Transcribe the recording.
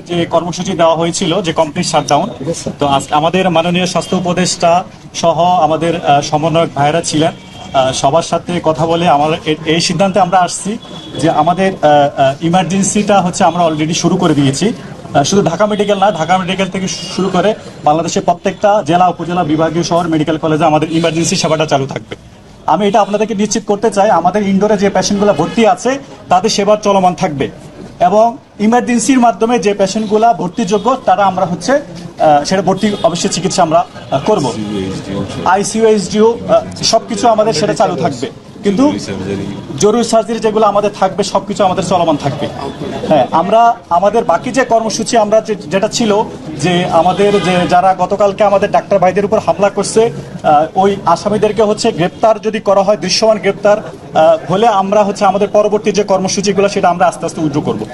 যে কর্মসূচি দেওয়া হয়েছিল যে কমপ্লিট শাটডাউন, তো আজকে আমাদের মাননীয় স্বাস্থ্য উপদেষ্টা সহ আমাদের সমন্বয়ক ভাইয়েরা ছিলেন, সবার সাথে কথা বলে আমার এই সিদ্ধান্তে আমরা আসছি যে আমাদের ইমার্জেন্সিটা হচ্ছে আমরা অলরেডি শুরু করে দিয়েছি। শুধু ঢাকা মেডিকেল না, ঢাকা মেডিকেল থেকে শুরু করে বাংলাদেশের প্রত্যেকটা জেলা উপজেলা বিভাগীয় শহর মেডিকেল কলেজে আমাদের ইমার্জেন্সি সেবাটা চালু থাকবে। আমি এটা আপনাদেরকে নিশ্চিত করতে চাই, আমাদের ইনডোরে যে পেশেন্টগুলো ভর্তি আছে তাদের সেবা চলমান থাকবে এবং ইমার্জেন্সির মাধ্যমে যে পেশেন্টগুলো ভর্তিযোগ্য তারা আমরা হচ্ছে সেটা ভর্তি অবশ্যই চিকিৎসা আমরা করব। আইসিইউ এইচডিইউ সবকিছু আমাদের সেটা চালু থাকবে, কিন্তু জরুরি সার্জারি যেগুলো আমাদের থাকবে সবকিছু আমাদের চলমান থাকবে। হ্যাঁ, আমরা আমাদের বাকি যে কর্মসূচি আমরা যেটা ছিল যে আমাদের যে যারা গতকালকে আমাদের ডাক্তার ভাইদের উপর হামলা করছে ওই আসামিদেরকে হচ্ছে গ্রেপ্তার যদি করা হয়, দৃশ্যমান গ্রেপ্তার হলে আমরা হচ্ছে আমাদের পরবর্তী যে কর্মসূচিগুলো সেটা আমরা আস্তে আস্তে উইথড্র করবো।